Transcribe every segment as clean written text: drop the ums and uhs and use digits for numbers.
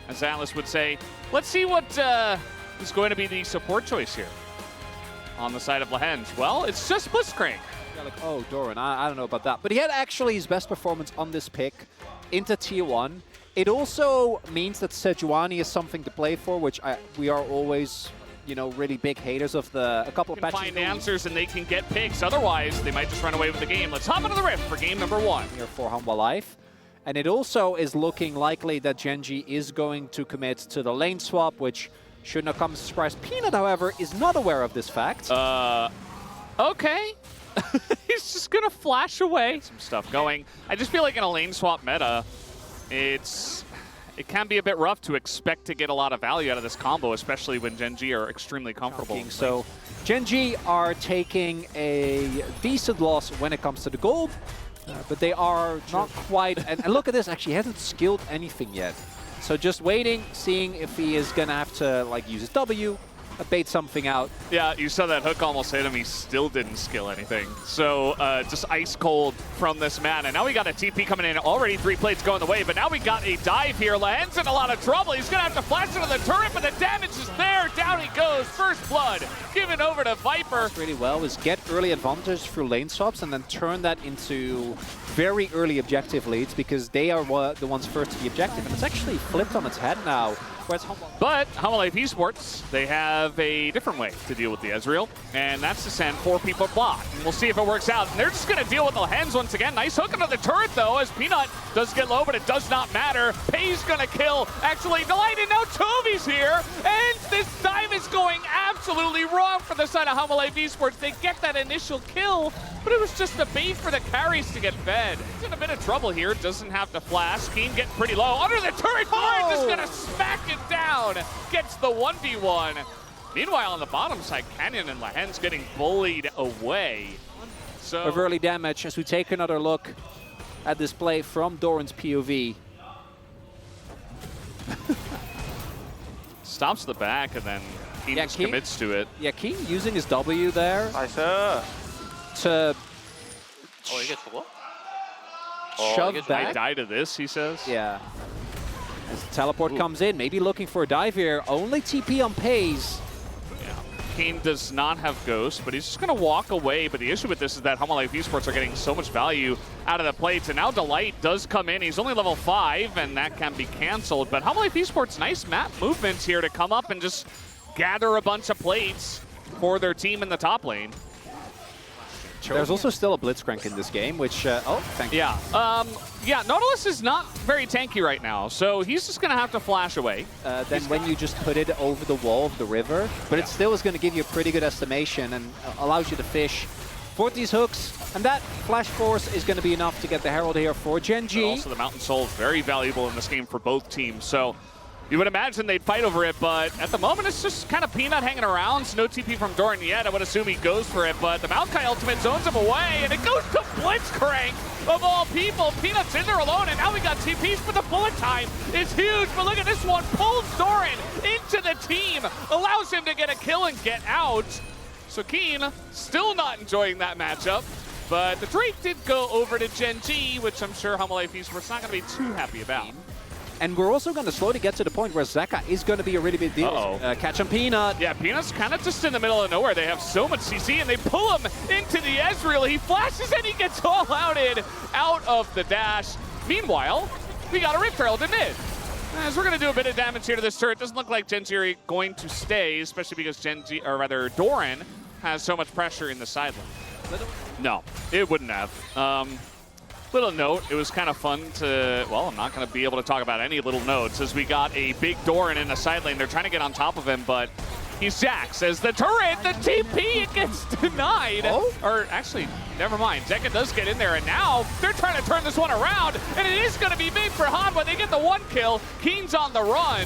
as Atlas would say. Let's see what is going to be the support choice here on the side of Lehenge. Well, it's just Blitzcrank. Yeah, like, oh, Doran, I don't know about that. But he had actually his best performance on this pick into Tier 1. It also means that Sejuani is something to play for, which we are always, you know, really big haters of a couple of patches. Find answers and they can get picks. Otherwise, they might just run away with the game. Let's hop into the Rift for game number 1. Here for Hanwha Life. And it also is looking likely that Gen.G is going to commit to the lane swap, which should not come as a surprise. Peanut, however, is not aware of this fact. Okay. He's just going to flash away. Some stuff going. I just feel like in a lane swap meta, it can be a bit rough to expect to get a lot of value out of this combo, especially when Gen.G are extremely comfortable. So Gen.G are taking a decent loss when it comes to the gold, but they are not quite. And look at this, actually, he hasn't skilled anything yet. So just waiting, seeing if he is going to have to like use his W, bait something out. Yeah, you saw that hook almost hit him. He still didn't skill anything. So just ice cold from this man. And now we got a TP coming in. Already 3 plates going the way, but now we got a dive here. Lehen's in a lot of trouble. He's going to have to flash into the turret, but the damage is there. Down he goes. First blood given over to Viper. What's really well is get early advantage through lane swaps and then turn that into very early objective leads, because they are the ones first to the objective. And it's actually flipped on its head now. But Hanwha Life Esports, they have a different way to deal with the Ezreal, and that's to send 4 people bot. And we'll see if it works out. And they're just going to deal with the Lehenge once again. Nice hook into the turret, though, as Peanut does get low, but it does not matter. Pay's going to kill. Actually, Delight, and now Toby's here. And this dive is going absolutely wrong for the side of Hanwha Life Esports. They get that initial kill, but it was just a bait for the carries to get fed. He's in a bit of trouble here. Doesn't have to flash. Keen getting pretty low. Under the turret, just going to smack it down. Gets the 1v1. Meanwhile, on the bottom side, Canyon and Lehen's getting bullied away. So of early damage as we take another look at this play from Doran's POV. Stops the back and then Keen just commits to it. Yeah, Keen using his W there. Nice. To he gets the what? shove back. I die to this, he says. Yeah. As the teleport comes in, maybe looking for a dive here. Only TP on Pays. Yeah. Keen does not have Ghost, but he's just going to walk away. But the issue with this is that Hanwha Life Esports are getting so much value out of the plates. And now Delight does come in. He's only level 5, and that can be canceled. But Hanwha Life Esports, nice map movements here to come up and just gather a bunch of plates for their team in the top lane. There's also still a Blitzcrank in this game, which, oh, thank you. Yeah, yeah, Nautilus is not very tanky right now, so he's just going to have to flash away. Then when you just put it over the wall of the river, but it still is going to give you a pretty good estimation and allows you to fish for these hooks. And that flash force is going to be enough to get the Herald here for Gen.G. Also, the Mountain Soul is very valuable in this game for both teams, so you would imagine they'd fight over it, but at the moment it's just kind of Peanut hanging around. So no TP from Doran yet. I would assume he goes for it, but the Maokai ultimate zones him away, and it goes to Blitzcrank of all people. Peanut's in there alone, and now we got TPs, but the bullet time is huge. But look at this one, pulls Doran into the team, allows him to get a kill and get out. So Keen still not enjoying that matchup, but the Drake did go over to Gen.G, which I'm sure Hanwha Life Esports not going to be too happy about. And we're also going to slowly get to the point where Zeka is going to be a really big deal. Catch him, Peanut. Yeah, Peanut's kind of just in the middle of nowhere. They have so much CC, and they pull him into the Ezreal. He flashes, and he gets all outed out of the dash. Meanwhile, we got a Rift Herald in mid. As we're going to do a bit of damage here to this turret, doesn't look like Gen.G are going to stay, especially because Gen.G, or rather Doran, has so much pressure in the side lane. No, it wouldn't have. Little note, it was kind of fun to, well, I'm not going to be able to talk about any little notes as we got a big Doran in the side lane. They're trying to get on top of him, but he's Jax as the turret, the TP, it gets denied. Oh? Or actually, never mind. Zeka does get in there, and now they're trying to turn this one around, and it is going to be big for Hanwha. They get the 1 kill. Keen's on the run,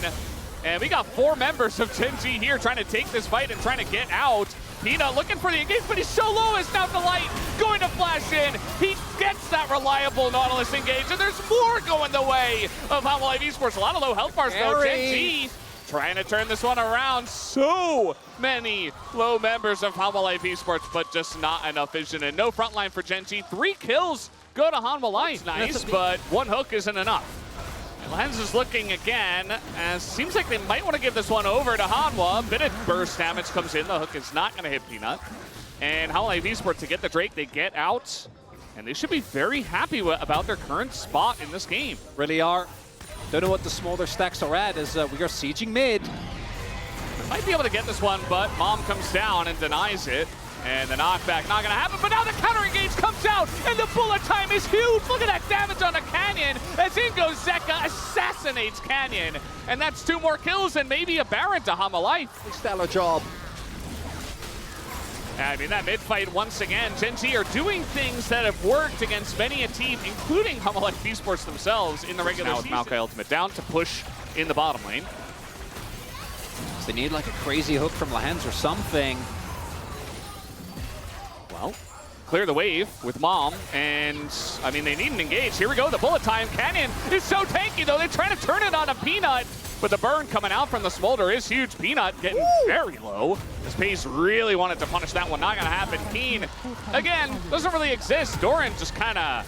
and we got 4 members of Gen.G here trying to take this fight and trying to get out. Peanut looking for the engage, but he's so low as now Delight going to flash in. He gets that reliable Nautilus engage, and there's more going the way of Hanwha Life Esports. A lot of low health bars though. Gen.G trying to turn this one around. So many low members of Hanwha Life Esports, but just not enough vision and no front line for Gen.G. 3 kills go to Hanwha Life. Nice, but 1 hook isn't enough. Lens is looking again, as seems like they might want to give this one over to Hanwha. Bit of burst damage comes in. The hook is not going to hit Peanut. And HLE Esports to get the Drake, they get out. And they should be very happy about their current spot in this game. Really are. Don't know what the smaller stacks are at, as we are sieging mid. Might be able to get this one, but Mom comes down and denies it. And the knockback not going to happen, but now the counter engage comes out, and the bullet time is huge. Look at that damage on the Canyon, as in goes Zeka, assassinates Canyon. And that's 2 more kills and maybe a Baron to HLE. Stellar job. I mean, that mid-fight, once again, Gen Z are doing things that have worked against many a team, including HLE Esports themselves in the regular season. Now with Maokai Ultimate down to push in the bottom lane. So they need like a crazy hook from Lehens or something. Well, clear the wave with Mom, and I mean, they need an engage. Here we go, the bullet time. Canyon is so tanky, though. They're trying to turn it on a Peanut, but the burn coming out from the smolder is huge. Peanut getting very low. This Pace really wanted to punish that one. Not gonna happen. Keen, again, doesn't really exist. Doran just kind of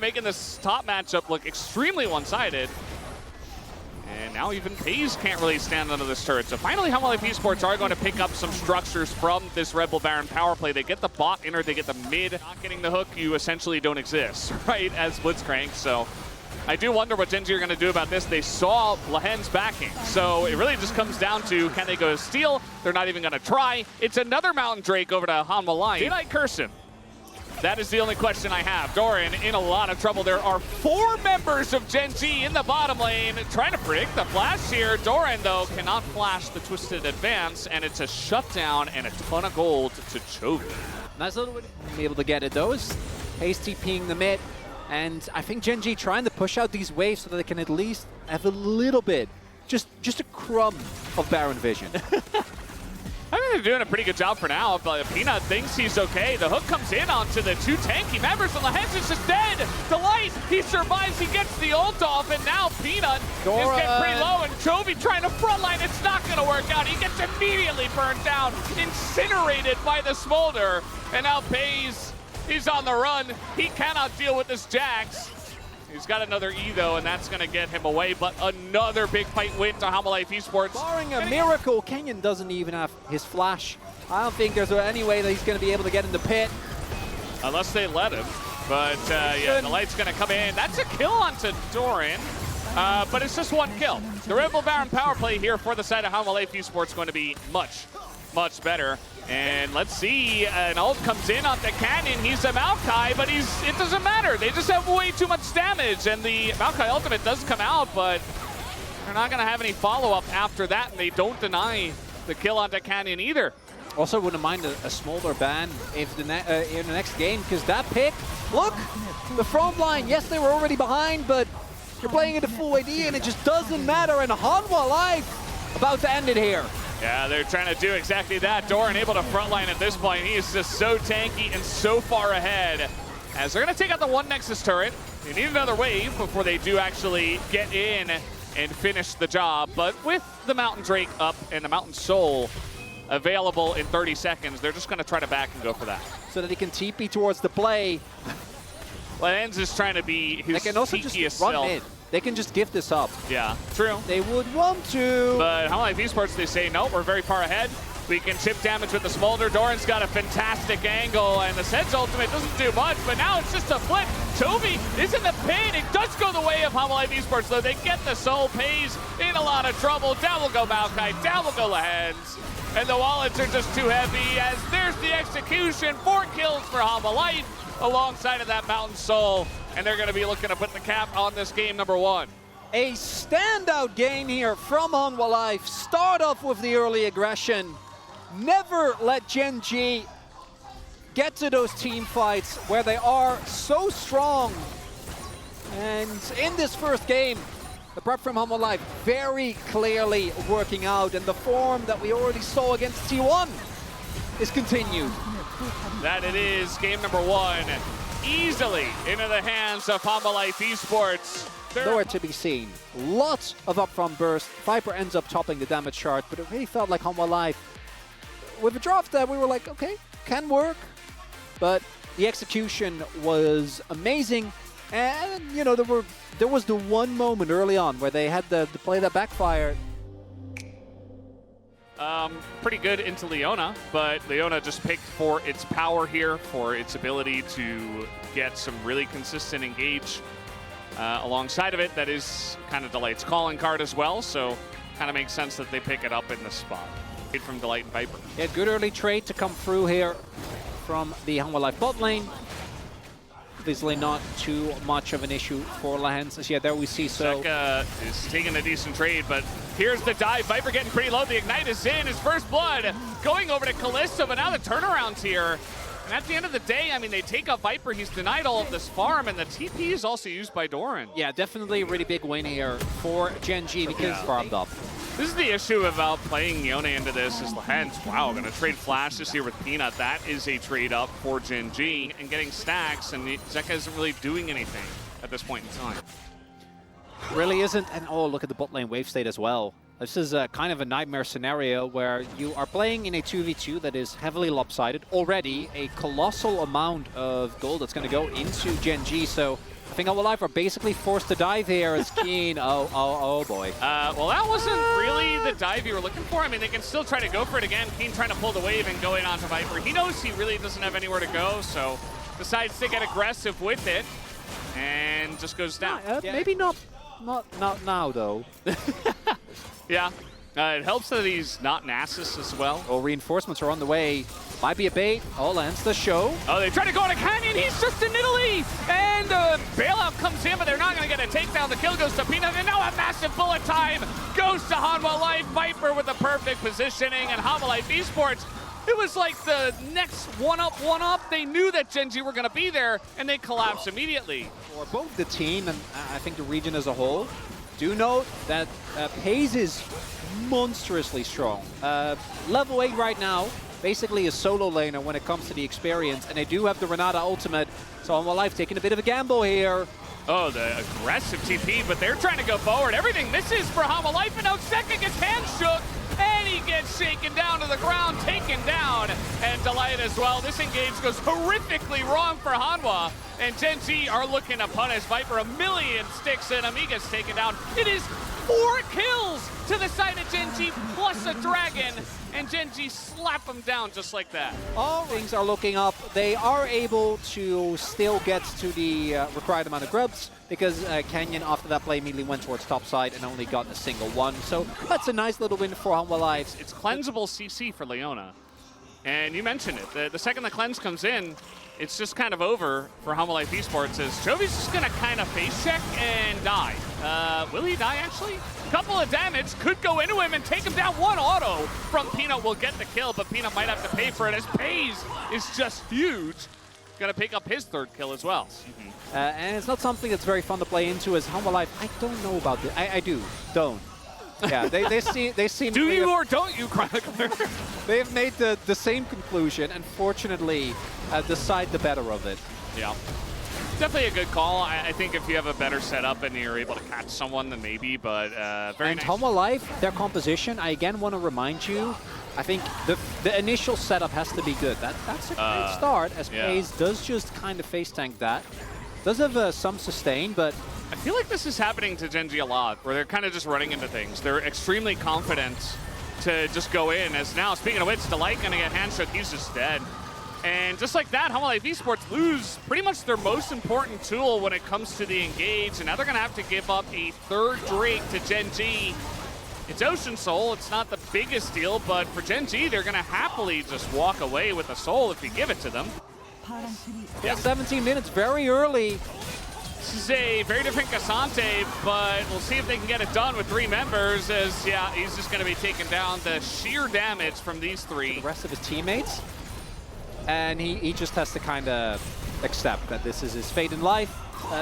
making this top matchup look extremely one-sided. And now even Paze can't really stand under this turret. So finally, HLE Esports are going to pick up some structures from this Red Bull Baron power play. They get the bot inner, they get the mid. Not getting the hook, you essentially don't exist, right, as Blitzcrank. So I do wonder what Gen Z are going to do about this. They saw Lehens backing. So it really just comes down to, can they go steal? They're not even going to try. It's another Mountain Drake over to HLE. Did I curse him? That is the only question I have. Doran in a lot of trouble. There are 4 members of Gen Z in the bottom lane trying to predict the flash here. Doran, though, cannot flash the twisted advance, and it's a shutdown and a ton of gold to Chovy. Nice little bit. Be able to get it, though, is Hasty peeing the mid. And I think Gen G trying to push out these waves so that they can at least have a little bit, just a crumb of Baron vision. I think they're doing a pretty good job for now, but Peanut thinks he's okay. The hook comes in onto the 2 tanky members, and Lehens is just dead. Delight, he survives, he gets the ult off, and now Peanut is getting pretty low, and Chovy trying to frontline. It's not going to work out. He gets immediately burned down, incinerated by the smolder, and now Paze, he's on the run. He cannot deal with this Jax. He's got another E, though, and that's going to get him away, but another big fight win to HLE Esports. Barring a miracle, Kenyon doesn't even have his flash. I don't think there's any way that he's going to be able to get in the pit. Unless they let him. But, yeah, the light's going to come in. That's a kill onto Doran, but it's just 1 kill. The Red Bull Baron power play here for the side of HLE Esports going to be much, much better. And let's see, an ult comes in on the Canyon. He's a Maokai, but it doesn't matter. They just have way too much damage, and the Maokai ultimate does come out, but they're not going to have any follow-up after that, and they don't deny the kill on the Canyon either. Also, wouldn't mind a smaller ban if in the next game, because that pick, look, the front line, yes, they were already behind, but you're playing it at full AD, and it just doesn't matter, and Hanwha Life about to end it here. Yeah, they're trying to do exactly that. Doran able to frontline at this point. He is just so tanky and so far ahead. As they're going to take out the 1 Nexus turret. They need another wave before they do actually get in and finish the job. But with the Mountain Drake up and the Mountain Soul available in 30 seconds, they're just going to try to back and go for that. So that he can TP towards the play. Lens is trying to be his teakiest self. Mid. They can just give this up. Yeah, true. They would want to. But HLE Esports, they say, no, we're very far ahead. We can chip damage with the smolder. Doran's got a fantastic angle, and the Sedge ultimate doesn't do much, but now it's just a flip. Chovy is in the pit. It does go the way of HLE Esports, though. They get the soul. Paze in a lot of trouble. Down will go Maokai. Down will go Lehens. And the wallets are just too heavy, as there's the execution. 4 kills for HLE alongside of that Mountain Soul. And they're going to be looking to put the cap on this game number 1. A standout game here from HLE Life. Start off with the early aggression. Never let Gen G get to those team fights where they are so strong. And in this first game, the prep from HLE Life very clearly working out. And the form that we already saw against T1 is continued. That it is, game number 1. Easily into the hands of HLE Esports. Nowhere to be seen. Lots of upfront burst. Viper ends up topping the damage chart, but it really felt like HLE Life, with a draft that we were like, okay, can work. But the execution was amazing, And, you know, there was the one moment early on where they had the play that backfired. Pretty good into Leona, but Leona just picked for its power here, for its ability to get some really consistent engage alongside of it. That is kind of Delight's calling card as well, so kind of makes sense that they pick it up in this spot. From Delight and Viper. Yeah, good early trade to come through here from the Hanwha Life bot lane. Obviously not too much of an issue for Lahens. Yeah, there we see so. Zeka is taking a decent trade, but here's the dive. Viper getting pretty low. The Ignite is in. His first blood going over to Callisto, but now the turnaround's here. And at the end of the day, I mean, they take up Viper. He's denied all of this farm, and the TP is also used by Doran. Yeah, definitely a really big win here for Gen G because farmed up. This is the issue about playing Yone into this is Lahens. Wow, going to trade flashes here with Peanut. That is a trade up for Gen G and getting stacks, and Zeka isn't really doing anything at this point in time. Really isn't, and oh, look at the bot lane wave state as well. This is a kind of a nightmare scenario where you are playing in a 2v2 that is heavily lopsided. Already a colossal amount of gold that's going to go into Gen G, so I think Hanwha Life are basically forced to dive here as Keen. Oh boy. Well, that wasn't really the dive you were looking for. I mean, they can still try to go for it again. Keen trying to pull the wave and going on to Viper. He knows he really doesn't have anywhere to go, so decides to get aggressive with it and just goes down. Maybe not now, though. Yeah. It helps that he's not Nasus as well. Oh, reinforcements are on the way. Might be a bait. Oh, ends the show. Oh, they try to go on a canyon. He's just in Italy. And bailout comes in, but they're not going to get a takedown. The kill goes to Peanut. And now a massive bullet time goes to Hanwha Life. Viper with the perfect positioning. And Hanwha Life Esports, it was like the next one up. They knew that Gen G were going to be there, and they collapsed immediately. For both the team and I think the region as a whole, do note that Paze is monstrously strong. Level 8 right now, basically a solo laner when it comes to the experience, and they do have the Renata ultimate, so Hanwha Life taking a bit of a gamble here. Oh, the aggressive TP, but they're trying to go forward. Everything misses for Hanwha Life, and now Zeka gets hand shook, and he gets shaken down to the ground, taken down, and Delight as well. This engage goes horrifically wrong for Hanwha, and Gen G are looking to punish Viper. A million sticks in, Amiga's taken down. It is 4 kills to the side of Gen G plus a dragon, and Gen G slap them down just like that. All things are looking up. They are able to still get to the required amount of grubs because Canyon after that play immediately went towards top side and only got a single one. So that's a nice little win for Hanwha Life. It's cleansable CC for Leona. And you mentioned it. The second the cleanse comes in, it's just kind of over for Hanwha Life Esports as Jovi's just going to kind of face check and die. Will he die, actually? Couple of damage could go into him and take him down. One auto from Peanut will get the kill, but Peanut might have to pay for it as Paze is just huge. Going to pick up his 3rd kill as well. And it's not something that's very fun to play into as Hanwha Life. I don't know about this. I do. Don't. Yeah, they seem. Do you or don't you, Chronicler? They've made the same conclusion, and fortunately, decide the better of it. Yeah. Definitely a good call. I think if you have a better setup and you're able to catch someone, then maybe, but very nice. Hanwha Life, their composition, I again want to remind you, I think the initial setup has to be good. That's a great start, as Paze does just kind of face tank that. Does have some sustain, but I feel like this is happening to Gen G a lot, where they're kind of just running into things. They're extremely confident to just go in, as now, speaking of which, Delight gonna get handshook, he's just dead. And just like that, Hanwha Life Esports lose pretty much their most important tool when it comes to the engage, and now they're gonna have to give up a 3rd Drake to Gen G. It's Ocean Soul, it's not the biggest deal, but for Gen G, they're gonna happily just walk away with the soul if you give it to them. Yeah, 17 minutes, very early. This is a very different Cassante, but we'll see if they can get it done with 3 members as, yeah, he's just going to be taking down the sheer damage from these 3. The rest of his teammates. And he just has to kind of accept that this is his fate in life.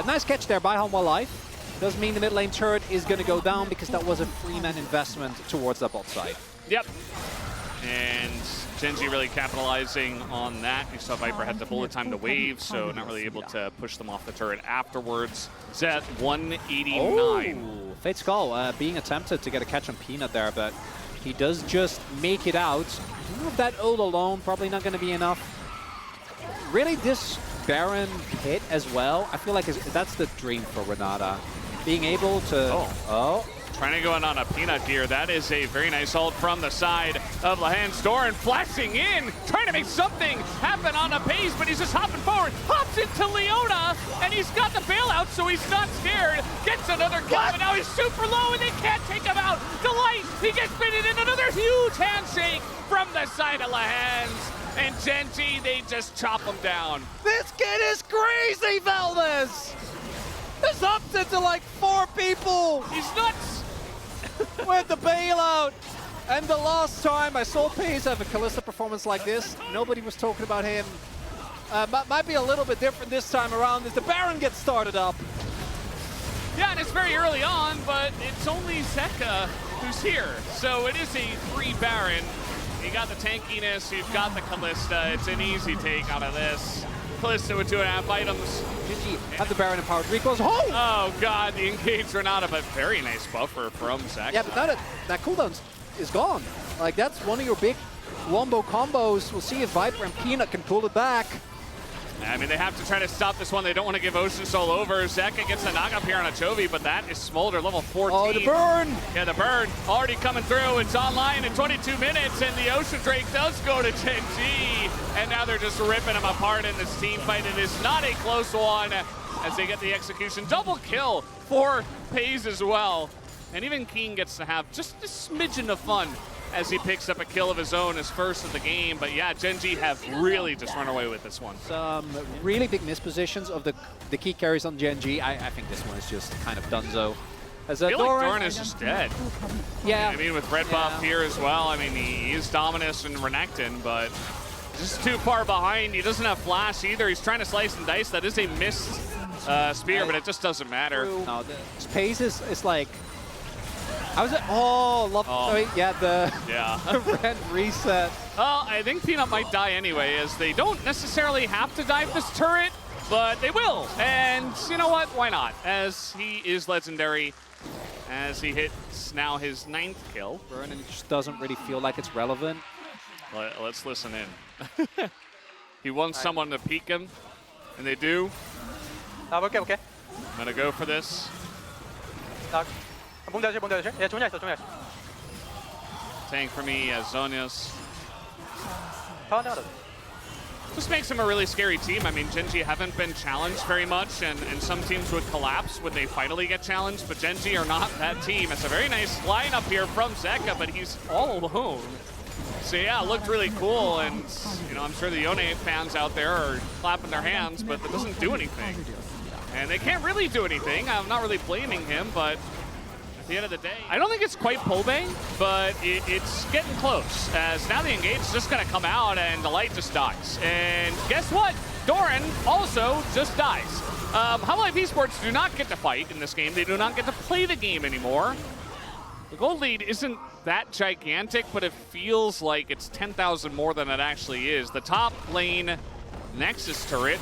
Nice catch there by Hanwha Life. Does mean the mid lane turret is going to go down because that was a 3-man investment towards the bot side. Yep. And Gen G really capitalizing on that. You saw Viper had the bullet time to wave, so not really able to push them off the turret afterwards. It's at 189. Oh, Fate's Call being attempted to get a catch on Peanut there, but he does just make it out. That ult alone, probably not going to be enough. Really, this Baron hit as well, I feel like that's the dream for Renata. Being able to... Trying to go in on a Peanut here. That is a very nice ult from the side of Lahan's door and flashing in, trying to make something happen on a pace, but he's just hopping forward, hops into Leona, and he's got the bailout, so he's not scared. Gets another kill, but now he's super low, and they can't take him out. Delight, he gets baited in another huge handshake from the side of Lahan's. And Gen.G, they just chop him down. This kid is crazy, Valdez! This ups it to like 4 people! He's nuts! With the bailout! And the last time I saw Pace have a Kalista performance like this, nobody was talking about him. Might be a little bit different this time around as the Baron gets started up. Yeah, and it's very early on, but it's only Zeka who's here. So it is a free Baron. You got the tankiness, you've got the Kalista. It's an easy take out of this. Kalista with 2.5 items. Gen.G have the Baron empowered recalls. Oh god, the engage Renata, but very nice buffer from Zach. Yeah, but now that cooldown is gone. Like, that's one of your big wombo combos. We'll see if Viper and Peanut can pull it back. I mean, they have to try to stop this one. They don't want to give Ocean Soul over. Zeka gets the knock up here on a Chovy, but that is Smolder, level 14. Oh, the burn! Yeah, the burn already coming through. It's online in 22 minutes, and the Ocean Drake does go to Gen.G. And now they're just ripping them apart in this team fight. It is not a close one as they get the execution. Double kill for FaZe as well. And even King gets to have just a smidgen of fun as he picks up a kill of his own, his first of the game. But yeah, Gen.G have really just run away with this one. Some really big mispositions of the key carries on Gen.G. I think this one is just kind of donezo. As I feel like Doran is just dead. Yeah. I mean, with red buff here as well, I mean, he is Dominus and Renekton, but just too far behind. He doesn't have flash either. He's trying to slice and dice. That is a missed spear, but it just doesn't matter. No, the pace is like... How was it? Oh, love. Oh. Sorry, yeah, the red reset. Well, I think Peanut might die anyway, as they don't necessarily have to dive this turret, but they will. And you know what? Why not? As he is legendary, as he hits now his 9th kill. Burn, and it just doesn't really feel like it's relevant. Let's listen in. He wants someone to peek him, and they do. Okay. I'm gonna go for this. Tank for me as Zonius. This makes him a really scary team. I mean, Gen.G haven't been challenged very much, and some teams would collapse when they finally get challenged, but Gen.G are not that team. It's a very nice lineup here from Zeka, but he's all alone. So yeah, it looked really cool, and you know, I'm sure the Yone fans out there are clapping their hands, but it doesn't do anything. And they can't really do anything. I'm not really blaming him, but at the end of the day, I don't think it's quite Pobe, but it's getting close, as now the engage is just going to come out and the light just dies. And guess what? Doran also just dies. HLE Esports do not get to fight in this game. They do not get to play the game anymore. The gold lead isn't that gigantic, but it feels like it's 10,000 more than it actually is. The top lane Nexus turret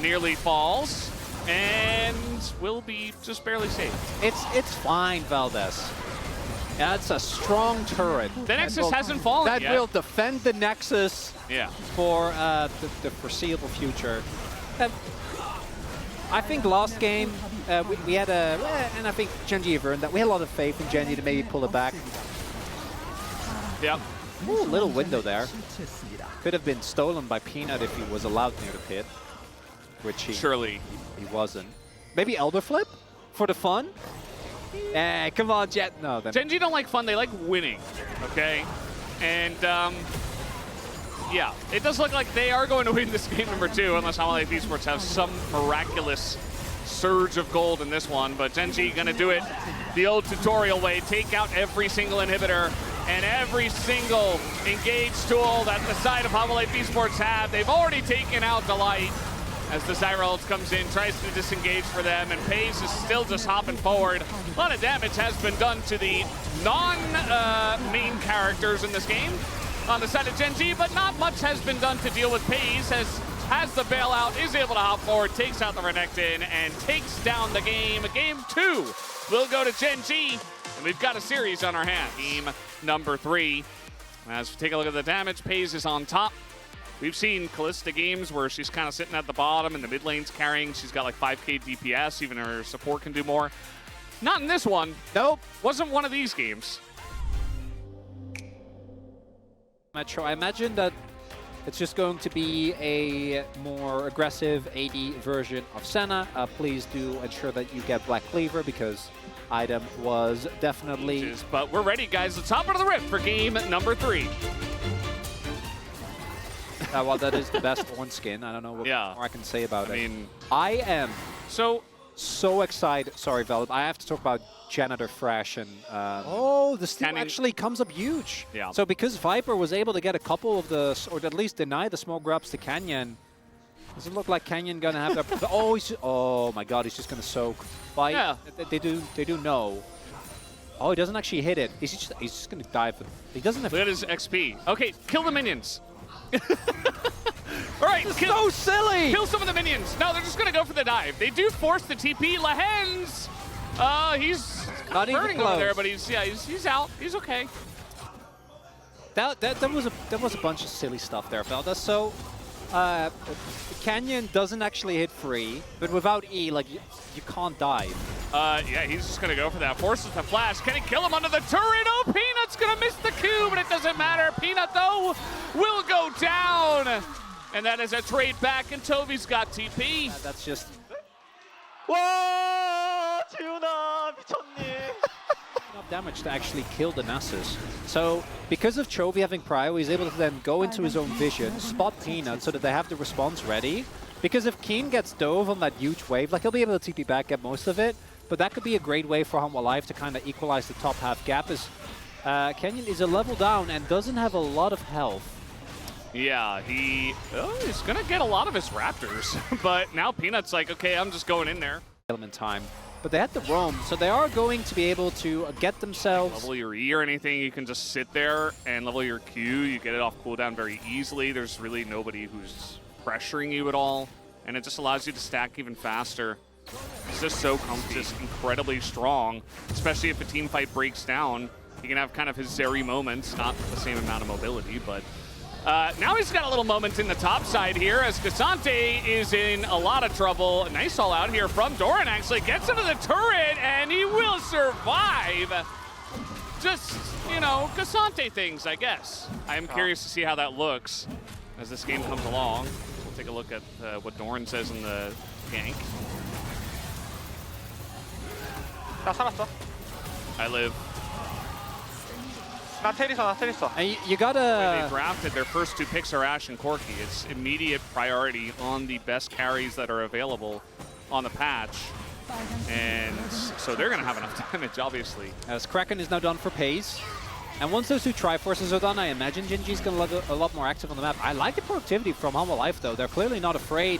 nearly falls and will be just barely safe. It's fine, Valdez. Yeah, it's a strong turret. The Nexus hasn't fallen yet. That will defend the Nexus for the foreseeable future. I think last game we had a, and I think Gen.G have earned that. We had a lot of faith in Gen.G to maybe pull it back. Yep. Ooh, little window there. Could have been stolen by Peanut if he was allowed near the pit, which he wasn't. Maybe Elder Flip for the fun? Come on, Jet. No, then. Gen.G don't like fun, they like winning, okay? And yeah, it does look like they are going to win this game number 2, unless HLE Esports have some miraculous surge of gold in this one. But Gen.G gonna do it the old tutorial way, take out every single inhibitor and every single engage tool that the side of HLE Esports have. They've already taken out Delight as the Zyra ult comes in, tries to disengage for them, and FaZe is still just hopping forward. A lot of damage has been done to the non-main characters in this game on the side of Gen.G, but not much has been done to deal with FaZe as the bailout is able to hop forward, takes out the Renekton, and takes down the game. Game 2 will go to Gen.G, and we've got a series on our hands. Game number 3. As we take a look at the damage, FaZe is on top. We've seen Kalista games where she's kind of sitting at the bottom and the mid lane's carrying. She's got like 5k DPS, even her support can do more. Not in this one. Nope. Wasn't one of these games. Metro, I imagine that it's just going to be a more aggressive AD version of Senna. Please do ensure that you get Black Cleaver because item was definitely... But we're ready, guys. The top of the rift for game number 3. Well, that is the best Ornn skin. I don't know what more I can say about it. I am so excited. Sorry, Velvet. I have to talk about Janitor Fresh and the steal actually comes up huge. Yeah. So because Viper was able to get a couple of the, or at least deny the smoke grabs to Canyon, does it look like Canyon gonna have that? Oh my God, he's just gonna soak. But yeah. They do know. Oh, he doesn't actually hit it. He's just gonna dive. He doesn't have. Look at his XP. Okay, kill the minions. All right, so silly. Kill some of the minions. No, they're just gonna go for the dive. They do force the TP. Lahens. He's not even burning close. over there, but he's out. He's okay. That was a bunch of silly stuff there, Velda. So Canyon doesn't actually hit free, but without E, like you can't dive. Yeah, he's just gonna go for that. Forces the flash. Can he kill him under the turret? Oh, Peanut's gonna miss the Q, but it doesn't matter. Peanut though will go down, and that is a trade back. And Toby's got TP. That's just. 와, 지훈아 미쳤니? Enough damage to actually kill the Nasus. So because of Chovy having Prio, he's able to then go into his own vision, spot Peanut so that they have the response ready. Because if Keen gets dove on that huge wave, like he'll be able to TP back, get most of it, but that could be a great way for Humble Life to kind of equalize the top half gap as Kenyon is a level down and doesn't have a lot of health. Yeah, he's gonna get a lot of his Raptors, but now Peanut's like, okay, I'm just going in there. Element time. But they had the roam, so they are going to be able to get themselves... Level your E or anything, you can just sit there and level your Q. You get it off cooldown very easily. There's really nobody who's pressuring you at all, and it just allows you to stack even faster. It's just so just incredibly strong, especially if a team fight breaks down. He can have kind of his Zeri moments, not the same amount of mobility, but now he's got a little moment in the top side here as Cassante is in a lot of trouble. Nice all out here from Doran, actually gets into the turret, and he will survive. Just, you know, Cassante things, I guess. I'm curious to see how that looks as this game comes along. We'll take a look at what Doran says in the gank. 나 살았어. I live. 나 테리서, 나 테리서. And you gotta... They drafted their first 2 picks are Ashe and Corki. It's immediate priority on the best carries that are available on the patch. And so they're going to have enough damage, obviously. As Kraken is now done for Paze. And once those 2 Triforces are done, I imagine Jinji's going to look a lot more active on the map. I like the productivity from Humble Life, though. They're clearly not afraid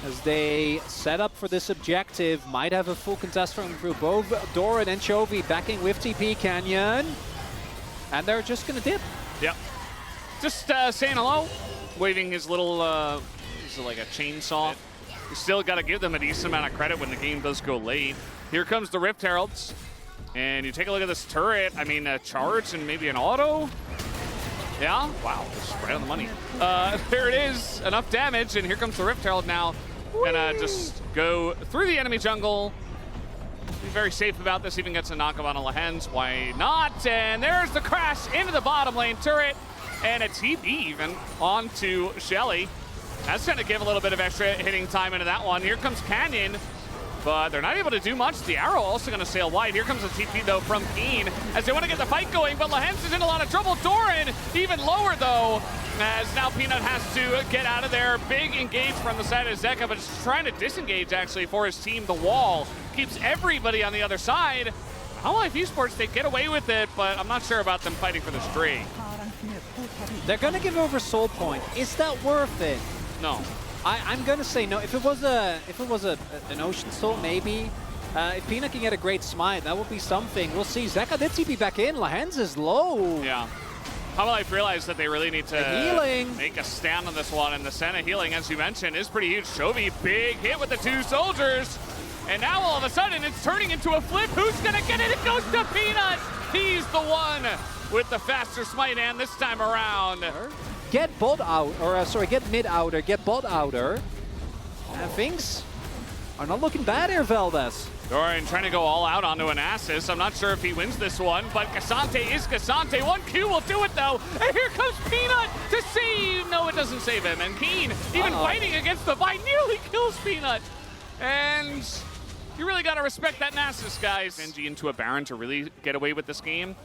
as they set up for this objective. Might have a full contest from through both Doran and Chovy backing with TP Canyon. And they're just going to dip. Yep. Just saying hello, waving his little, this is like a chainsaw. You still got to give them a decent amount of credit when the game does go late. Here comes the Rift Heralds. And you take a look at this turret. I mean, a charge and maybe an auto. Yeah, wow, just right on the money. There it is, enough damage, and here comes the Rift Herald now. Gonna just go through the enemy jungle. Be very safe about this, even gets a knockup on a Lahens. Why not? And there's the crash into the bottom lane turret, and a TP even onto Shelly. That's gonna give a little bit of extra hitting time into that one. Here comes Canyon, but they're not able to do much. The arrow also gonna sail wide. Here comes a TP though from Keen as they wanna get the fight going, but Lahens is in a lot of trouble. Doran even lower though, as now Peanut has to get out of there. Big engage from the side of Zeka, but just trying to disengage actually for his team. The wall keeps everybody on the other side. Humble Life Esports, they get away with it, but I'm not sure about them fighting for the string. They're going to give over Soul Point. Is that worth it? No. I'm going to say no. If it was an Ocean Soul, maybe. If Peanut can get a great smite, that would be something. We'll see. Zeka did TP back in. Lahens is low. Yeah. Humble Life realized that they really need to make a stand on this one, and the Senna healing, as you mentioned, is pretty huge. Chovy, big hit with the 2 soldiers, and now all of a sudden it's turning into a flip. Who's gonna get it? It goes to Peanut. He's the one with the faster smite, and this time around, get bot out, or sorry, get mid outer, get bot outer. And things are not looking bad here, Valdez. Doran trying to go all out onto an Nasus. I'm not sure if he wins this one, but Cassante is Cassante. 1Q will do it though. And here comes Peanut to save. No, it doesn't save him. And Keen, even fighting against the fight, nearly kills Peanut. And you really got to respect that Nasus, guys. Genji into a Baron to really get away with this game.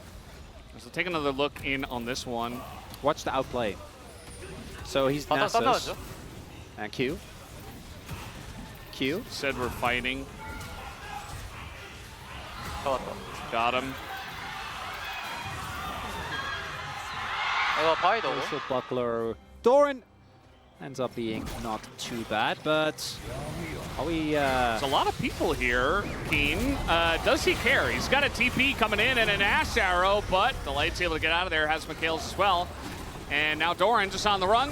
So take another look in on this one. Watch the outplay. So he's Nasus. And Q. Said we're fighting. Got him. Social buckler. Doran ends up being not too bad, but are we... There's a lot of people here, Keen. Does he care? He's got a TP coming in and an Ash Arrow, but the Light's able to get out of there, has Mikhail's as well. And now Doran just on the run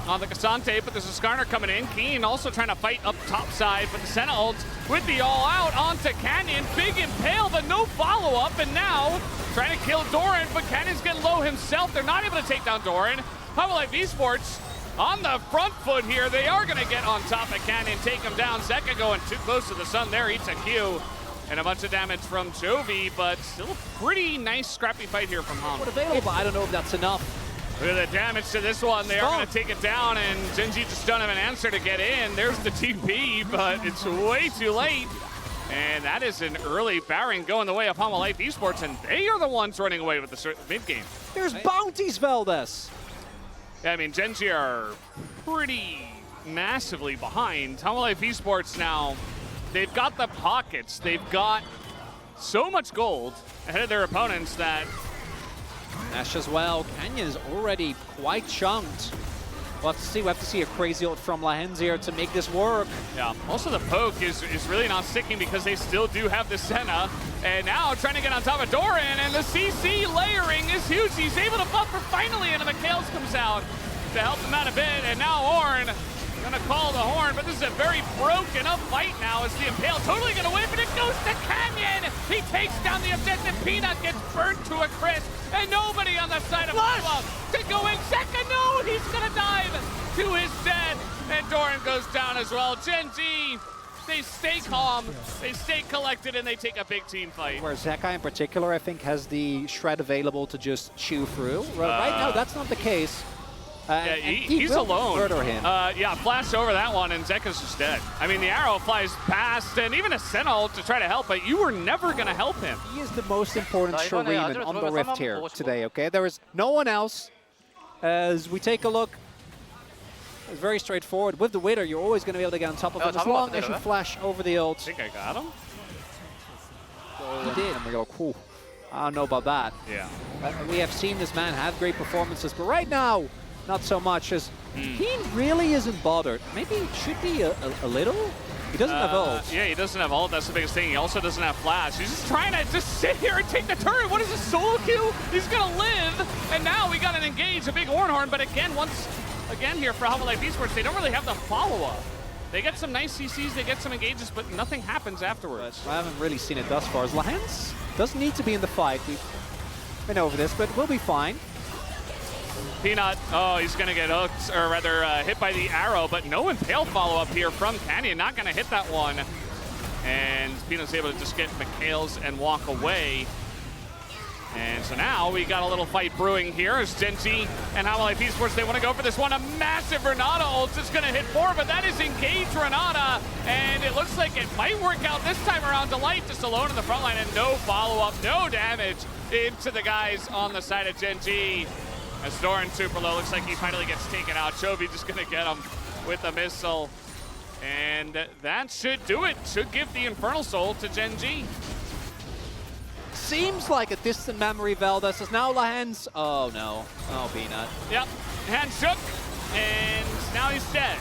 on the Cassante, but there's a Skarner coming in. Keen also trying to fight up top side, but the Senna ult with the all-out onto Canyon. Big impale, but no follow-up, and now trying to kill Doran, but Canyon's getting low himself. They're not able to take down Doran. How Life Esports on the front foot here. They are going to get on top of Canyon, take him down. Zeka going too close to the sun there, eats a Q. And a bunch of damage from Jovi, but still a pretty nice scrappy fight here from Ham. Available, but I don't know if that's enough. Look at the damage to this one. They are going to take it down, and Genji just don't have an answer to get in. There's the TP, but it's way too late. And that is an early Baron going the way of Hama Life Esports, and they are the ones running away with the mid-game. There's bounties, Valdez. Yeah, I mean, Genji are pretty massively behind. Hama Life Esports now, they've got the pockets. They've got so much gold ahead of their opponents that... Ash as well. Canyon is already quite chunked. We'll have to see a crazy ult from Lahenzir to make this work. Yeah, also the poke is really not sticking because they still do have the Senna. And now trying to get on top of Doran, and the CC layering is huge. He's able to buffer finally, and Mikhail's comes out to help him out a bit. And now Ornn gonna call the horn, but this is a very broken up fight now as the Impale totally gonna win, but it goes to Canyon! He takes down the objective, Peanut gets burnt to a crisp, and nobody on the side of Papa to go in second, no! He's gonna dive to his death, and Doran goes down as well. Genji, they stay calm, they stay collected, and they take a big team fight. Where Zeka in particular, I think, has the shred available to just chew through. Right now, that's not the case. Yeah, he's alone. Murder him. Yeah, flash over that one, and Zeka's just dead. I mean, the arrow flies past, and even a Senna ult to try to help, but you were never going to help him. He is the most important Shuriman on the Rift here today, okay? There is no one else. As we take a look, it's very straightforward. With the Wither, you're always going to be able to get on top of him as long as you flash over the ult. I think I got him. He did. And we go, cool. I don't know about that. Yeah. We have seen this man have great performances, but right now, not so much, as he really isn't bothered. Maybe it should be a little? He doesn't have ult. Yeah, he doesn't have ult. That's the biggest thing. He also doesn't have flash. He's just trying to just sit here and take the turret. What is this, solo queue? He's going to live. And now we got an engage, a big Ornhorn. But again, here for Hama Life Esports, they don't really have the follow-up. They get some nice CCs, they get some engages, but nothing happens afterwards. I haven't really seen it thus far. As Lahens doesn't need to be in the fight. We've been over this, but we'll be fine. Peanut, oh, he's going to get hooked, or rather hit by the arrow, but no Impale follow-up here from Canyon. Not going to hit that one. And Peanut's able to just get Mikhail's and walk away. And so now we got a little fight brewing here as Genji and Hama Life Esports, they want to go for this one. A massive Renata ult is going to hit 4, but that is engaged Renata. And it looks like it might work out this time around. Delight just alone in the front line and no follow-up, no damage into the guys on the side of Genji. As Doran super low, looks like he finally gets taken out. Chovy just going to get him with a missile. And that should do it. Should give the Infernal Soul to Genji. Seems like a distant memory, Valdez. Is now Lahens. Oh, no. Oh, Peanut. Yep. Hand shook. And now he's dead.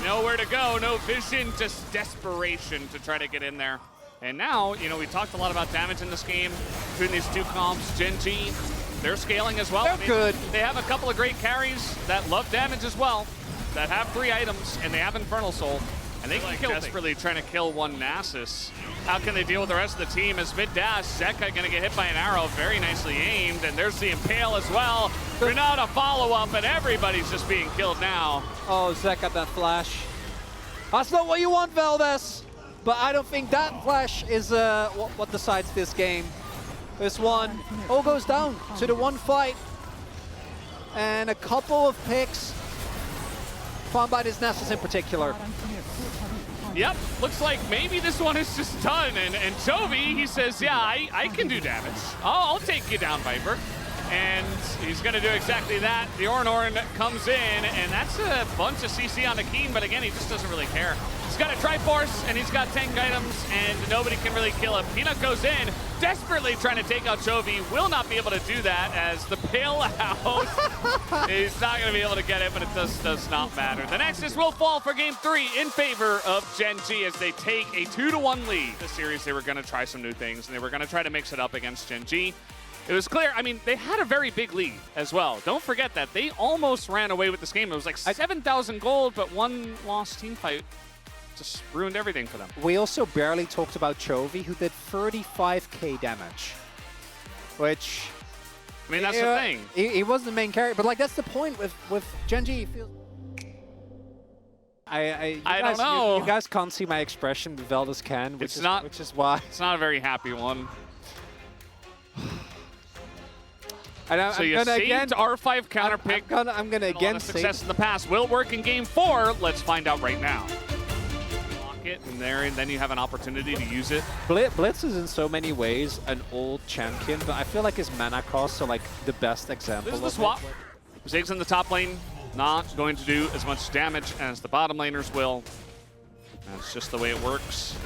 Nowhere to go. No vision. Just desperation to try to get in there. And now, you know, we talked a lot about damage in this game between these two comps. Genji, they're scaling as well. They're good. They have a couple of great carries that love damage as well, that have 3 items, and they have Infernal Soul. And they can kill desperately trying to kill one Nasus. how can they deal with the rest of the team? As mid-dash, Zeka gonna get hit by an arrow, very nicely aimed, and there's the Impale as well. Renata follow-up, and everybody's just being killed now. Oh, Zek got that flash. That's not what you want, Valdez. But I don't think that flash is what decides this game. This one all goes down to the one fight. And a couple of picks found by this Nessus in particular. Yep, looks like maybe this one is just done. And Chovy, he says, yeah, I can do damage. I'll take you down, Viper. And he's going to do exactly that. The Orn comes in, and that's a bunch of CC on the Keen, but again, he just doesn't really care. He's got a Triforce, and he's got tank items, and nobody can really kill him. Peanut goes in, desperately trying to take out Chovy. Will not be able to do that, as the Pale Out is not going to be able to get it, but it does not matter. The Nexus will fall for Game 3 in favor of Gen G as they take a 2-1 lead. This series, they were going to try some new things, and they were going to try to mix it up against Gen G. It was clear, I mean, they had a very big lead as well. Don't forget that. They almost ran away with this game. It was like 7,000 gold, but one lost team fight just ruined everything for them. We also barely talked about Chovy, who did 35k damage. Which... I mean, that's the thing. He wasn't the main character, but like that's the point with Gen G. I don't know. You guys can't see my expression, but Valdez can, which is why. It's not a very happy one. And so you saved R5 counter pick. I'm gonna again success in the past will work in Game 4. Let's find out right now. Lock it in there, and then you have an opportunity to use it. Blitz is in so many ways an old champion, but I feel like his mana costs are like the best example. This is the swap. Ziggs in the top lane, not going to do as much damage as the bottom laners will. That's just the way it works.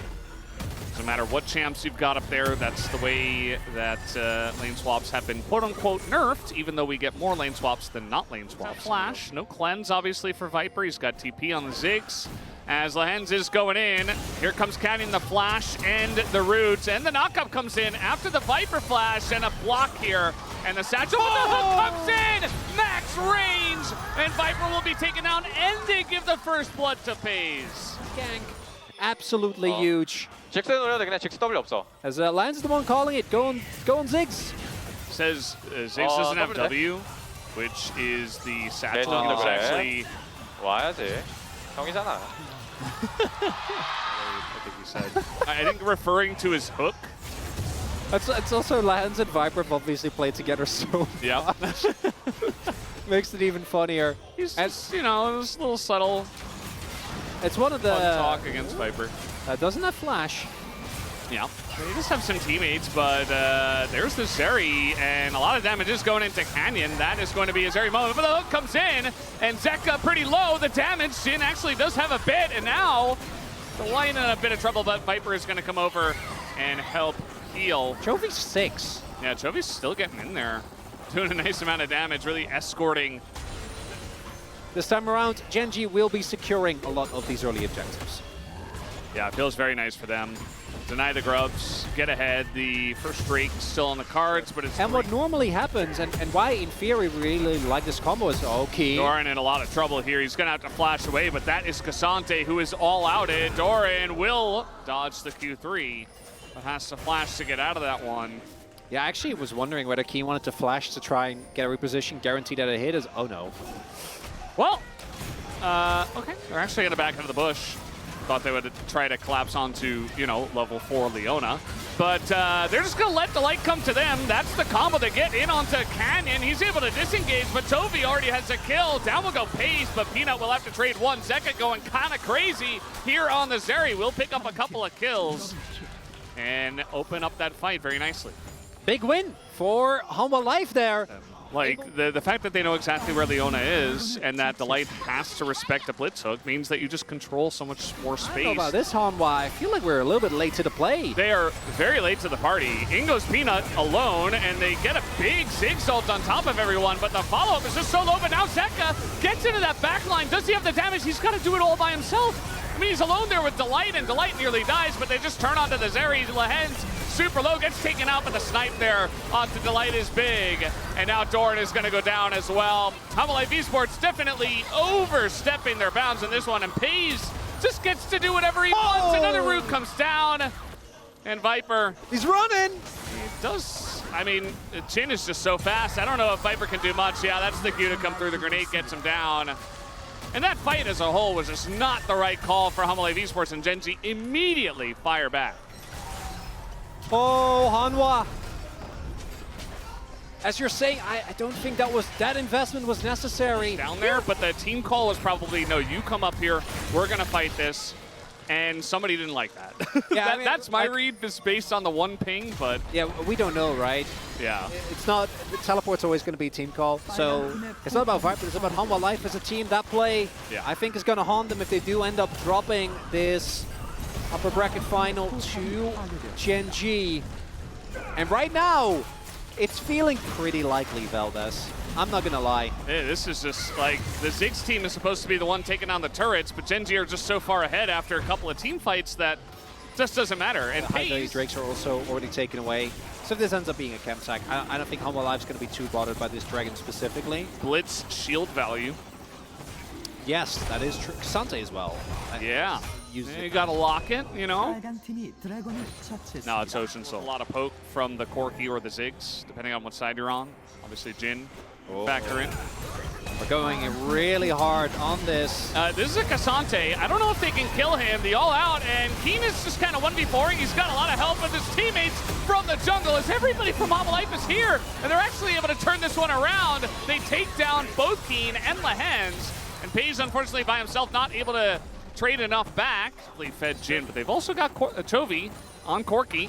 No matter what champs you've got up there, that's the way that lane swaps have been quote-unquote nerfed, even though we get more lane swaps than not lane swaps. Flash, no cleanse obviously for Viper. He's got TP on the Ziggs. As Lehens is going in, here comes Canyon, the flash and the roots, and the knockup comes in after the Viper flash and a block here. And the satchel with the hook comes in! Max range! And Viper will be taken down, and they give the first blood to FaZe. Gank. Absolutely huge. 잭스 노려야 돼. 그냥 잭스 W 없어. As Lance is the one calling it. Go on Ziggs. Says Ziggs doesn't have W, which is the satchel. 레전드 그래. Actually, 와야지. 형이잖아. I think he said. I think referring to his hook. It's also Lance and Viper have obviously played together so Yeah. makes it even funnier. He's just, you know, it's a little subtle. It's one of the Fun talk against Viper. Doesn't have flash. Yeah. They just have some teammates, but there's the Zeri, and a lot of damage is going into Canyon. That is going to be a Zeri moment, but the hook comes in, and Zeka pretty low. The damage, Jin actually does have a bit, and now the Lion in a bit of trouble, but Viper is going to come over and help heal. Chovy's 6. Yeah, Chovy's still getting in there, doing a nice amount of damage, really escorting. This time around, Gen G will be securing a lot of these early objectives. Yeah, it feels very nice for them. Deny the grubs, get ahead. The first Drake still on the cards, but it's... And what normally happens, and why in theory we really like this combo is, okay. Doran in a lot of trouble here. He's going to have to flash away, but that is Cassante who is all outed. Doran will dodge the Q3, but has to flash to get out of that one. Yeah, I actually was wondering whether Keen wanted to flash to try and get a reposition, guaranteed that a hit is... Oh no. Well, okay. They're actually going to back into the bush. Thought they would try to collapse onto, you know, level 4 Leona. But they're just going to let the light come to them. That's the combo they get in onto Canyon. He's able to disengage, but Chovy already has a kill. Down will go FaZe, but Peanut will have to trade one. Zeka going kind of crazy here on the Zeri. Will pick up a couple of kills and open up that fight very nicely. Big win for Humble Life there. Like, the fact that they know exactly where Leona is and that the light has to respect a blitz hook means that you just control so much more space. I don't know about this, Hanwha. I feel like we're a little bit late to the play. They are very late to the party. Ingo's Peanut alone, and they get a big Ziggs ult on top of everyone, but the follow-up is just so low, but now Zeka gets into that back line. Does he have the damage? He's got to do it all by himself. I mean, he's alone there with Delight, and Delight nearly dies, but they just turn onto the Zeri. Lehens super low, gets taken out, but the snipe there onto Delight is big. And now Doran is going to go down as well. Humble Life Esports definitely overstepping their bounds in this one, and FaZe just gets to do whatever he wants. Another root comes down. And Viper, He's running! he does, I mean, Jin is just so fast. I don't know if Viper can do much. Yeah, that's the cue to come through. The grenade gets him down. And that fight as a whole was just not the right call for HLE Esports, and Gen G immediately fire back. Oh, Hanwha. As you're saying, I don't think that investment was necessary. Down there, but the team call was probably, no, you come up here, we're gonna fight this. And somebody didn't like that. Yeah, I mean, that's my like, read, is based on the one ping, but yeah, we don't know, right? yeah. It's not, the teleport's always going to be a team call. So it's not about Viper, it's about Hanwha Life as a team. That play, Yeah. I think, is going to haunt them if they do end up dropping this upper bracket final to Gen G. And right now, it's feeling pretty likely, Valdez. I'm not going to lie. Hey, this is just like, the Ziggs team is supposed to be the one taking on the turrets, but Gen G are just so far ahead after a couple of team fights that just doesn't matter. And The high value Paze, Drakes are also already taken away. So if this ends up being a chem sack, I don't think Hanwha Life's going to be too bothered by this Dragon specifically. Blitz shield value. Yes, that is true. Sante as well. Yeah. Uses You it. gotta lock it, you know? 빨간팀이 드래곤을 처치했습니다. No, it's Ocean Soul. A lot of poke from the Corki or the Ziggs, depending on what side you're on. Obviously, Jin, factor in. We're going really hard on this. This is a Cassante. I don't know if they can kill him. The all-out, and Keen is just kind of 1v4ing. He's got a lot of help with his teammates from the jungle, as everybody from HLE Life is here, and they're actually able to turn this one around. They take down both Keen and Lehens, and Paze, unfortunately, by himself, not able to trade enough back. They fed Jin, but they've also got Chovy on Corki,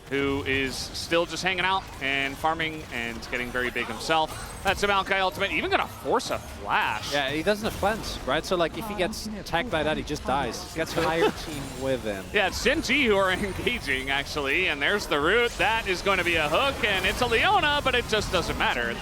who is still just hanging out and farming and getting very big himself. That's a Maokai ultimate, even gonna force a flash. Yeah, he doesn't have cleanse, right? So like if he gets tagged by that, he just dies. He gets the higher team with him. Yeah, it's Gen G who are engaging, actually, and there's the root. That is going to be a hook, and it's a Leona, but it just doesn't matter. It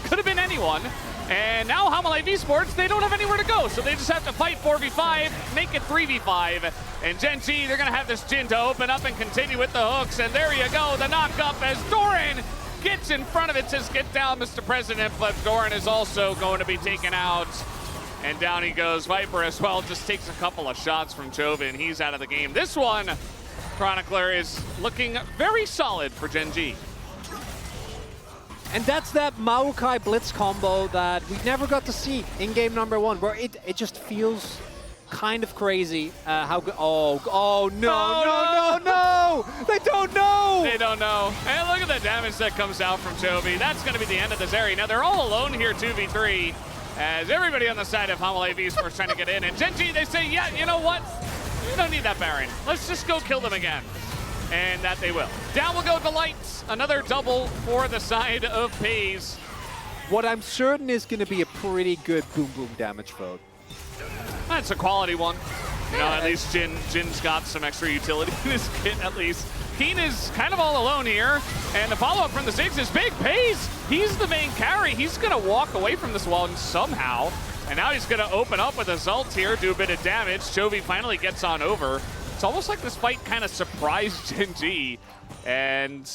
could have been anyone. And now HLE Esports, they don't have anywhere to go, so they just have to fight 4v5, make it 3v5. And Gen G, they're going to have this Jin to open up and continue with the hooks. And there you go, the knock-up as Doran gets in front of it, says, get down, Mr. President. But Doran is also going to be taken out. And down he goes. Viper as well just takes a couple of shots from Chovy, and he's out of the game. This one, Chronicler, is looking very solid for Gen G. And that's that Maokai Blitz combo that we never got to see in game number one, where it just feels kind of crazy how good. Oh, no. They don't know. They don't know. And look at the damage that comes out from Chovy. That's going to be the end of this area. Now they're all alone here, 2v3, as everybody on the side of HLE Esports trying to get in. And Gen G, they say, yeah, you know what? We don't need that Baron. Let's just go kill them again. And that they will. Down will go Delight. Another double for the side of Paze. What I'm certain is going to be a pretty good boom damage vote. That's a quality one. You know, at least Jin's got some extra utility in his kit, at least. Keen is kind of all alone here. And the follow-up from the Ziggs is big. Paze, he's the main carry. He's going to walk away from this one somehow. And now he's going to open up with his ult here, do a bit of damage. Chovy finally gets on over. It's almost like this fight kind of surprised Gen G, and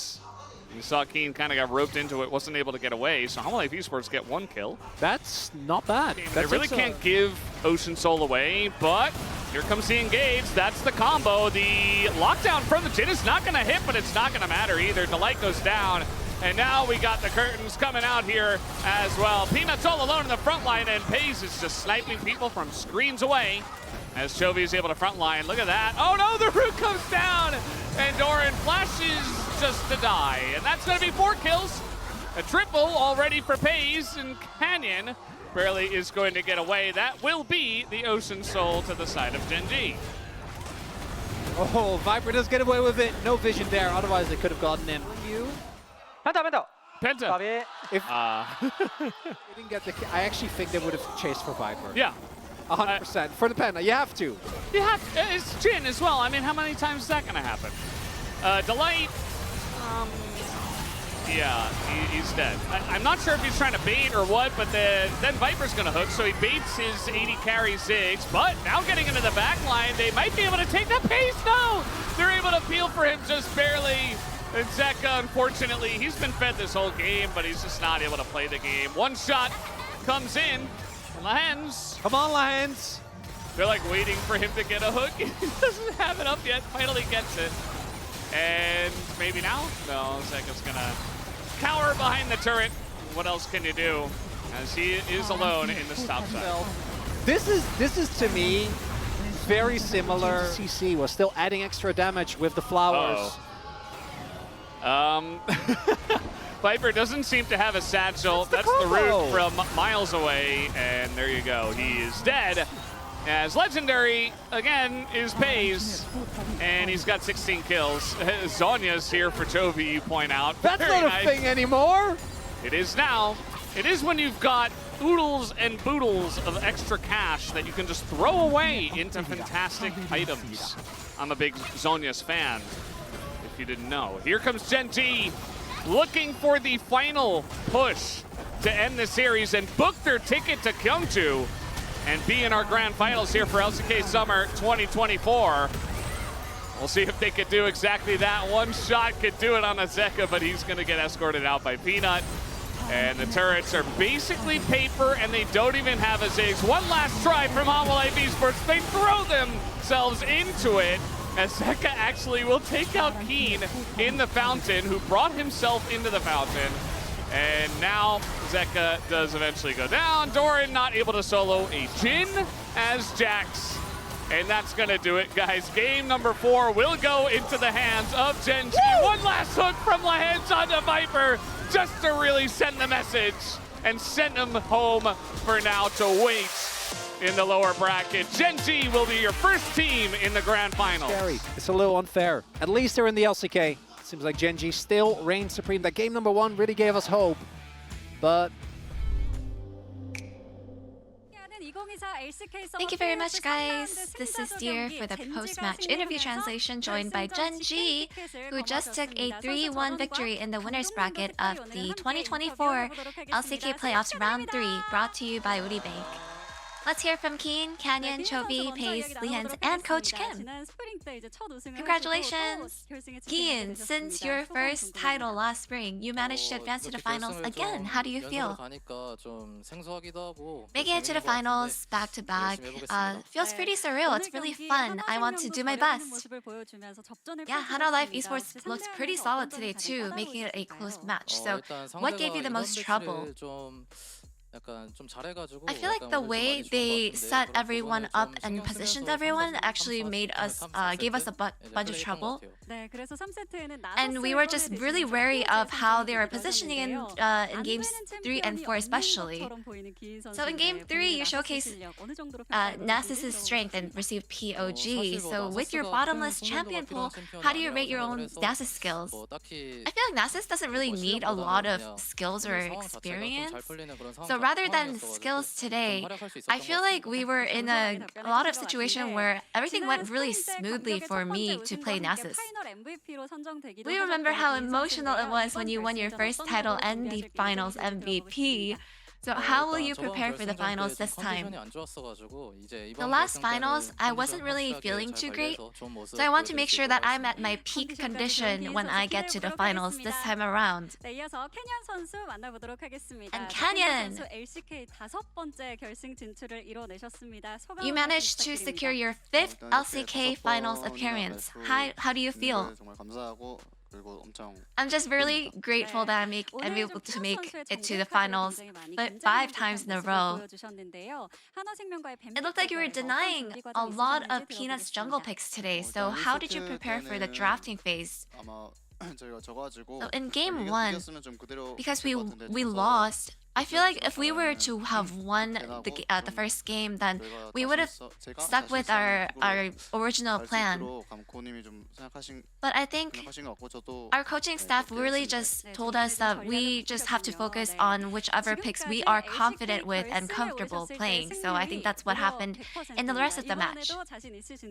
you saw Keen kind of got roped into it, wasn't able to get away, so HLE Esports get one kill. That's not bad. They really can't give Ocean Soul away, but here comes the engage. That's the combo. The lockdown from the Jin is not going to hit, but it's not going to matter either. Delight goes down, and now we got the curtains coming out here as well. Peanut's all alone in the front line, and Paze is just sniping people from screens away. As Chovy is able to frontline. Look at that. Oh no, the root comes down! And Doran flashes just to die. And that's going to be 4 kills. A triple already for Paze, and Canyon barely is going to get away. That will be the Ocean Soul to the side of Gen G. Oh, Viper does get away with it. No vision there, otherwise they could have gotten him. 펜타. Penta. 까비. If they didn't get the, I actually think they would have chased for Viper. Yeah. 100%. For the Penta, you have to. You have, it's Jin as well. I mean, how many times is that going to happen? Delight, yeah, he's dead. I'm not sure if he's trying to bait or what, but then Viper's going to hook, so he baits his 80 carry Ziggs. But now getting into the back line, they might be able to take that Pace. No! They're able to peel for him just barely. And Zeka, unfortunately, he's been fed this whole game, but he's just not able to play the game. One shot comes in. Lehens. Come on, Lehens. They're like waiting for him to get a hook. He doesn't have it up yet. Finally gets it. And maybe now? No, Zeka's gonna cower behind the turret. What else can you do? As he is alone in the stop side. This is to me very similar. CC was still adding extra damage with the flowers. Viper doesn't seem to have a satchel. That's the root from miles away, and there you go. He is dead. As Legendary, again, is Pays, and he's got 16 kills. Zonya's here for Chovy, you point out. That's Very not a nice. thing anymore. It is now. It is when you've got oodles and boodles of extra cash that you can just throw away into fantastic items. I'm a big Zonya's fan, if you didn't know. Here comes Gen G, looking for the final push to end the series and book their ticket to Gyeongju and be in our grand finals here for LCK Summer 2024. We'll see if they could do exactly that. One shot could do it on a Zeka, but he's going to get escorted out by Peanut. And the turrets are basically paper, and they don't even have a Ziggs. One last try from HLE Esports. They throw themselves into it, as Zeka actually will take out Keen in the fountain, who brought himself into the fountain. And now Zeka does eventually go down. Doran not able to solo a Jhin as Jax. And that's going to do it, guys. Game number 4 will go into the hands of Gen G. One last hook from Lahens onto Viper, just to really send the message and send them home for now to wait in the lower bracket. Gen G will be your first team in the grand finals. Scary. It's a little unfair. At least they're in the LCK. Seems like Gen G still reigns supreme. That game number 1 really gave us hope, but Thank you very much, guys. This is Deer for the post-match interview translation, joined by Gen G, who just took a 3-1 victory in the winners bracket of the 2024 LCK Playoffs Round 3, brought to you by Woori Bank. Let's hear from Keen, Canyon, Chovy, Pays, Lehens, and Coach Kim. Congratulations! Keen, since your first title last spring, you managed to advance to the finals again. How do you feel? Making it to the finals back-to-back feels pretty surreal. It's really fun. I want to do my best. Yeah, Hana Life Esports looked pretty solid today too, making it a close match. So what gave you the most trouble? I feel like the way they set everyone up and positioned everyone actually made us, gave us a bunch of trouble. And we were just really wary of how they were positioning in games 3 and 4 especially. So in game 3, you showcased Nasus's strength and received POG. So with your bottomless champion pool, how do you rate your own Nasus skills? I feel like Nasus doesn't really need a lot of skills or experience. So rather than skills today, I feel like we were in a lot of situation where everything went really smoothly for me to play Nasus. We remember how emotional it was when you won your first title and the finals MVP. So how will you prepare for the finals this time? The last finals, I wasn't really feeling too great, so I want to make sure that I'm at my peak condition when I get to the finals this time around. And Canyon! You managed to secure your 5th LCK finals appearance. How do you feel? I'm just really grateful that I'm able to make it to the finals 5 times in a row. It looked like you were denying a lot of Peanut's jungle picks today, so how did you prepare for the drafting phase? So in game 1, because we lost, I feel like if we were to have won the first game, then we would have stuck with our original plan. But I think our coaching staff really just told us that we just have to focus on whichever picks we are confident with and comfortable playing. So I think that's what happened in the rest of the match.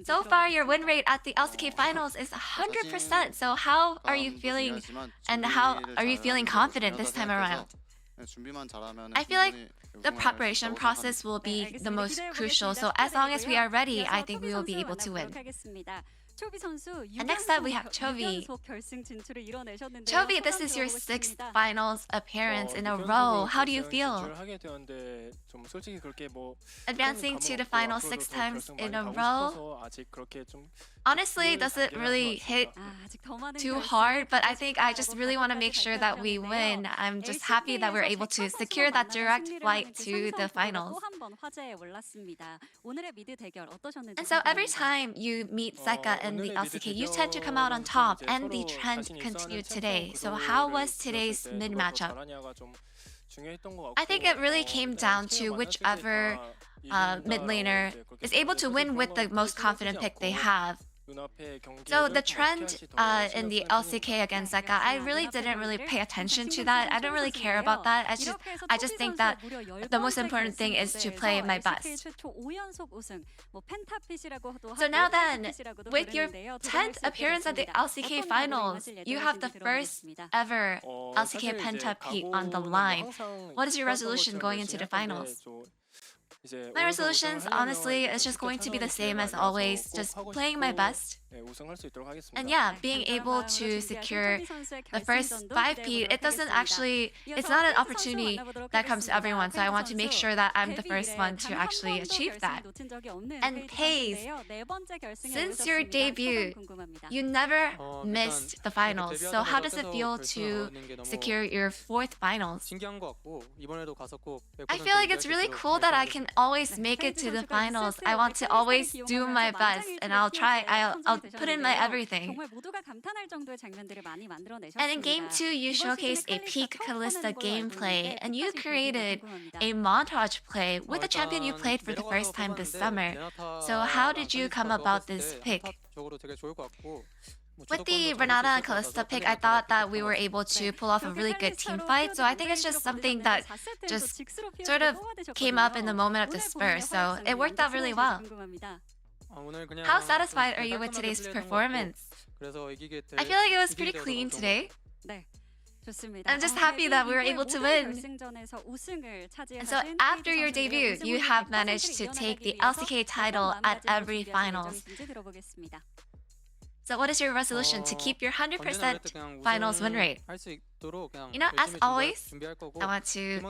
So far, your win rate at the LCK finals is 100%. So how are you feeling, and how are you feeling confident this time around? I feel like the preparation process will be the most crucial, so as long as we are ready, I think we will be able to win. And next up, we have Chovy. Chovy, this is your 6th finals appearance in a row. How do you feel? Advancing to the final 6 times in a row. Honestly, doesn't really hit too hard, but I think I just really want to make sure that we win. I'm just happy that we're able to secure that direct flight to the finals. And so every time you meet Zeka in the LCK, you tend to come out on top, and the trend continued today. So how was today's mid matchup? I think it really came down to whichever mid laner is able to win with the most confident pick they have. So the trend in the LCK against Zeka, I really didn't pay attention to that. I don't really care about that. I just think that the most important thing is to play my best. So now then, with your 10th appearance at the LCK finals, you have the first ever LCK penta peak on the line. What is your resolution going into the finals? My resolutions, honestly, is just going to be the same as always, just playing my best. And yeah, being able to secure the first 5P, it's not an opportunity that comes to everyone, so I want to make sure that I'm the first one to actually achieve that. And Pace, since your debut, you never missed the finals, so how does it feel to secure your 4th finals? I feel like it's really cool that I can always make it to the finals. I want to always do my best, and I'll put in my everything. And in Game 2, you showcased a peak Kalista gameplay, and you created a montage play with the champion you played for the first time this summer. So how did you come about this pick? With the Renata and Kalista pick, I thought that we were able to pull off a really good team fight, so I think it's just something that just sort of came up in the moment of the spur, so it worked out really well. How satisfied are you with today's performance? I feel like it was pretty clean today. I'm just happy that we were able to win. And so after your debut, you have managed to take the LCK title at every finals. So what is your resolution to keep your 100% finals win rate? You know, as always, I want to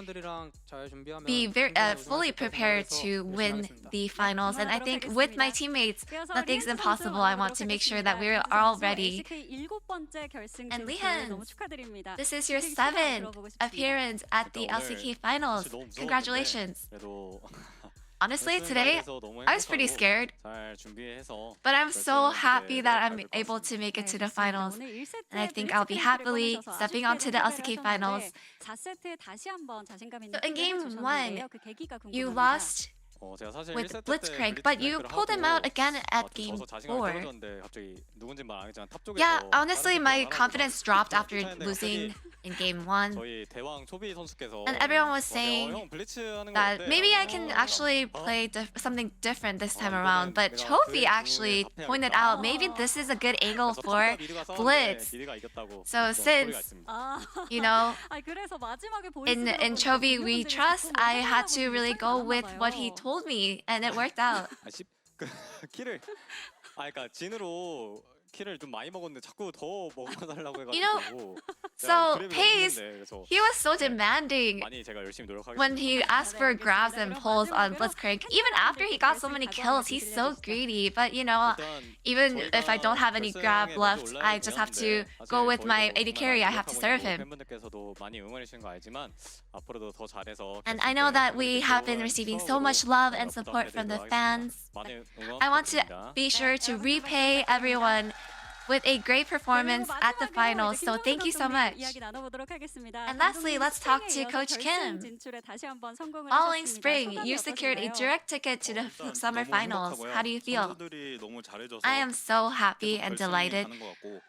be very fully prepared to win the finals. And I think with my teammates, nothing's impossible. I want to make sure that we're all ready. And Lihan, this is your 7th appearance at the LCK finals. Congratulations. Honestly, today, I was pretty scared, but I'm so happy that I'm able to make it to the finals, and I think I'll be happily stepping onto the LCK finals. So in Game 1, you lost with Blitzcrank, but you pulled him out again at Game 4. Yeah, honestly, my confidence dropped after losing in Game 1. And everyone was saying that maybe I can actually play something different this time around, but Chovy actually pointed out maybe this is a good angle for Blitz. So since, you know, in Chovy we trust, I had to really go with what he told me, and it worked out. You know, so Pace, he was so demanding when he asked for grabs and pulls on Blitzcrank. Even after he got so many kills, he's so greedy. But you know, even if I don't have any grab left, I just have to go with my AD carry. I have to serve him. And I know that we have been receiving so much love and support from the fans. I want to be sure to repay everyone with a great performance at the finals, so thank you so much. And lastly, let's talk to Coach Kim. Following spring, you secured a direct ticket to the summer finals. How do you feel? I am so happy and delighted.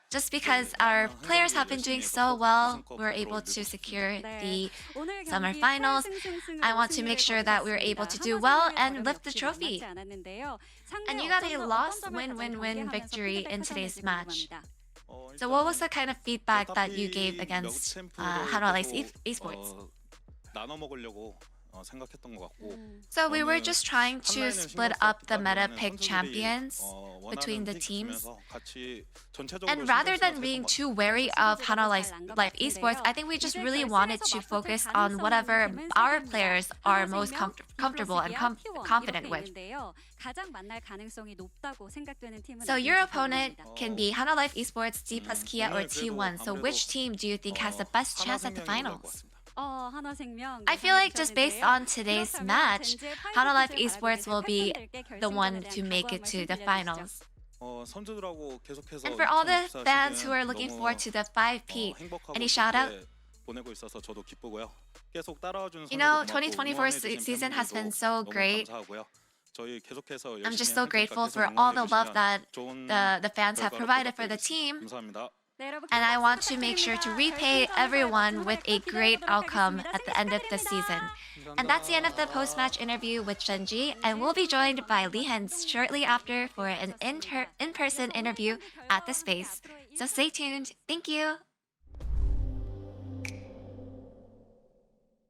Just because our players have been doing so well, we're able to secure the summer finals. I want to make sure that we're able to do well and lift the trophy. And you got a loss-win-win-win victory in today's match. So what was the kind of feedback that you gave against Hanwha Esports? 생각했던 것 같고. So we were just trying to split up the meta pick champions between the teams. And rather than being too wary of Hana Life Esports, I think we just really wanted to focus on whatever our players are most comfortable and confident with. So your opponent can be Hana Life Esports, D plus Kia, or T1. So which team do you think has the best chance at the finals? I feel like just based on today's match, Hana Life Esports will be the one to make it to the finals. And for all the fans who are looking forward to the 5P, any shout out? You know, 2024 season has been so great. I'm just so grateful for all the love that the fans have provided for the team. And I want to make sure to repay everyone with a great outcome at the end of the season. And that's the end of the post-match interview with Shenji, and we'll be joined by Lee Hens shortly after for an in-person interview at the space. So stay tuned. Thank you.